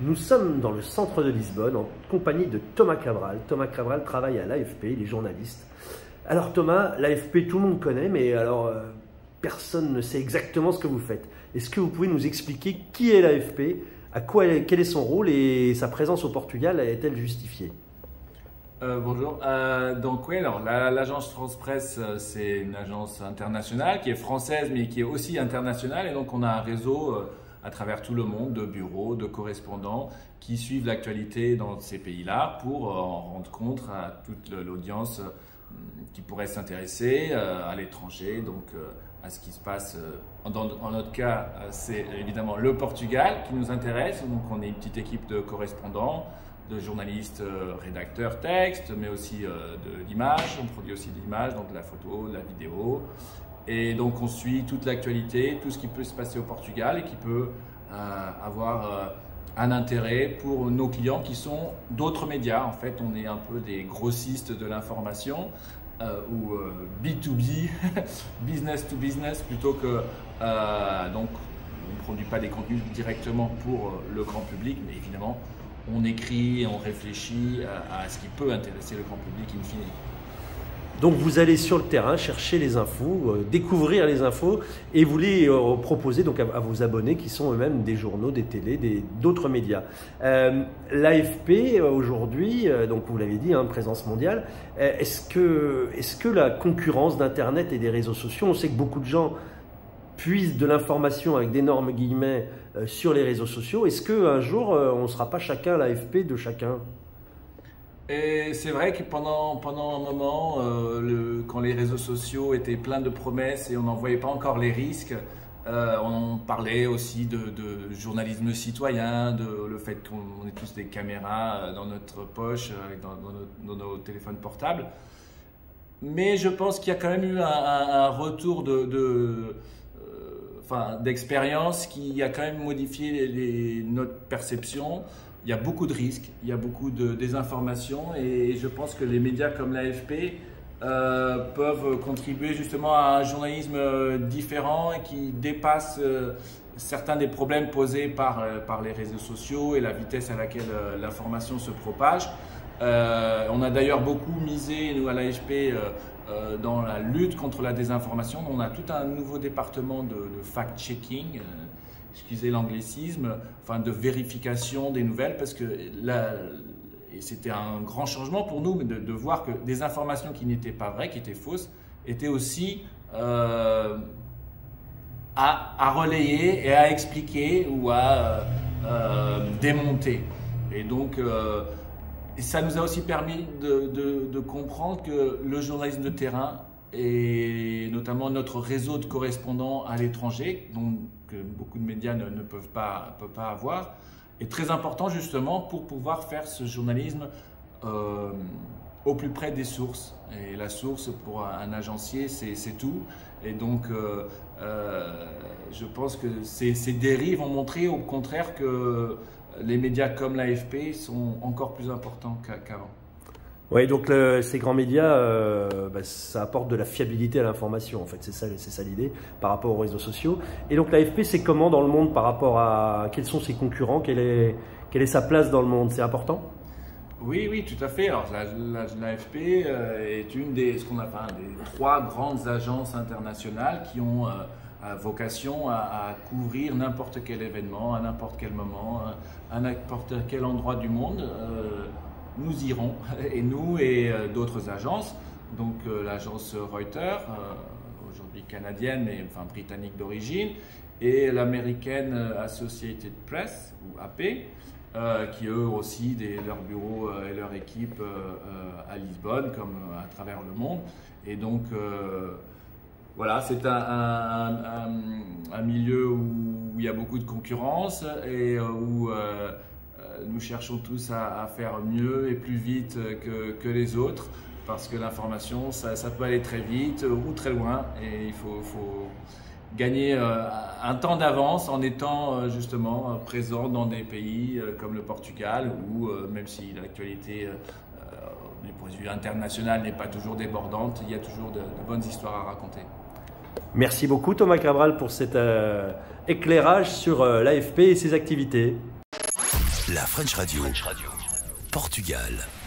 Nous sommes dans le centre de Lisbonne en compagnie de Thomas Cabral. Thomas Cabral travaille à l'AFP, il est journaliste. Alors Thomas, l'AFP tout le monde connaît, mais alors personne ne sait exactement ce que vous faites. Est-ce que vous pouvez nous expliquer qui est l'AFP, quel est son rôle et sa présence au Portugal est-elle justifiée? Bonjour. Donc oui, alors l'agence France Presse, c'est une agence internationale qui est française mais qui est aussi internationale, et donc on a un réseau à travers tout le monde de bureaux, de correspondants qui suivent l'actualité dans ces pays-là pour en rendre compte à toute l'audience qui pourrait s'intéresser à l'étranger, donc à ce qui se passe. En notre cas, c'est évidemment le Portugal qui nous intéresse, donc on est une petite équipe de correspondants, de journalistes, rédacteurs texte, mais aussi de l'image. On produit aussi de l'image, donc de la photo, de la vidéo. Et donc on suit toute l'actualité, tout ce qui peut se passer au Portugal et qui peut avoir un intérêt pour nos clients qui sont d'autres médias. En fait, on est un peu des grossistes de l'information ou B2B, business to business, plutôt que donc on ne produit pas des contenus directement pour le grand public, mais évidemment on écrit et on réfléchit à ce qui peut intéresser le grand public in fine. Donc vous allez sur le terrain chercher les infos, découvrir les infos et vous les proposer donc à vos abonnés qui sont eux-mêmes des journaux, des télés, d'autres médias. L'AFP aujourd'hui, donc vous l'avez dit, présence mondiale, est-ce que la concurrence d'Internet et des réseaux sociaux, on sait que beaucoup de gens puisent de l'information avec d'énormes guillemets sur les réseaux sociaux, est-ce qu'un jour on ne sera pas chacun l'AFP de chacun ? Et c'est vrai que pendant un moment, quand les réseaux sociaux étaient pleins de promesses et on n'en voyait pas encore les risques, on parlait aussi de journalisme citoyen, de le fait qu'on ait tous des caméras dans notre poche, dans nos téléphones portables. Mais je pense qu'il y a quand même eu un retour d'expérience qui a quand même modifié notre perception. Il y a beaucoup de risques, il y a beaucoup de désinformation, et je pense que les médias comme l'AFP peuvent contribuer justement à un journalisme différent et qui dépasse certains des problèmes posés par les réseaux sociaux et la vitesse à laquelle l'information se propage. On a d'ailleurs beaucoup misé, nous à l'AFP, dans la lutte contre la désinformation. On a tout un nouveau département de fact-checking, excusez l'anglicisme, de vérification des nouvelles, parce que et c'était un grand changement pour nous de voir que des informations qui n'étaient pas vraies, qui étaient fausses, étaient aussi à relayer et à expliquer ou à démonter. Et donc, ça nous a aussi permis de comprendre que le journalisme de terrain, et notamment notre réseau de correspondants à l'étranger, que beaucoup de médias ne peuvent pas avoir, est très important justement pour pouvoir faire ce journalisme au plus près des sources. Et la source pour un agencier, c'est tout. Et donc, je pense que ces dérives ont montré au contraire que les médias comme l'AFP sont encore plus importants qu'avant. Oui, donc ces grands médias, ça apporte de la fiabilité à l'information, en fait, c'est ça l'idée par rapport aux réseaux sociaux. Et donc l'AFP, c'est comment dans le monde par rapport à quels sont ses concurrents, quelle est sa place dans le monde, c'est important? Oui, tout à fait. Alors l'AFP est une des trois grandes agences internationales qui ont vocation à couvrir n'importe quel événement, à n'importe quel moment, à n'importe quel endroit du monde. Nous irons, et nous et d'autres agences, donc l'agence Reuters, aujourd'hui canadienne mais britannique d'origine, et l'américaine Associated Press, ou AP, qui eux aussi leurs bureaux et leur équipe à Lisbonne comme à travers le monde. Et donc voilà, c'est un milieu où il y a beaucoup de concurrence et où nous cherchons tous à faire mieux et plus vite que les autres, parce que l'information, ça peut aller très vite ou très loin, et il faut gagner un temps d'avance en étant justement présent dans des pays comme le Portugal, où même si l'actualité du point de vue international n'est pas toujours débordante, il y a toujours de bonnes histoires à raconter. Merci beaucoup Thomas Cabral pour cet éclairage sur l'AFP et ses activités. La French Radio. Portugal.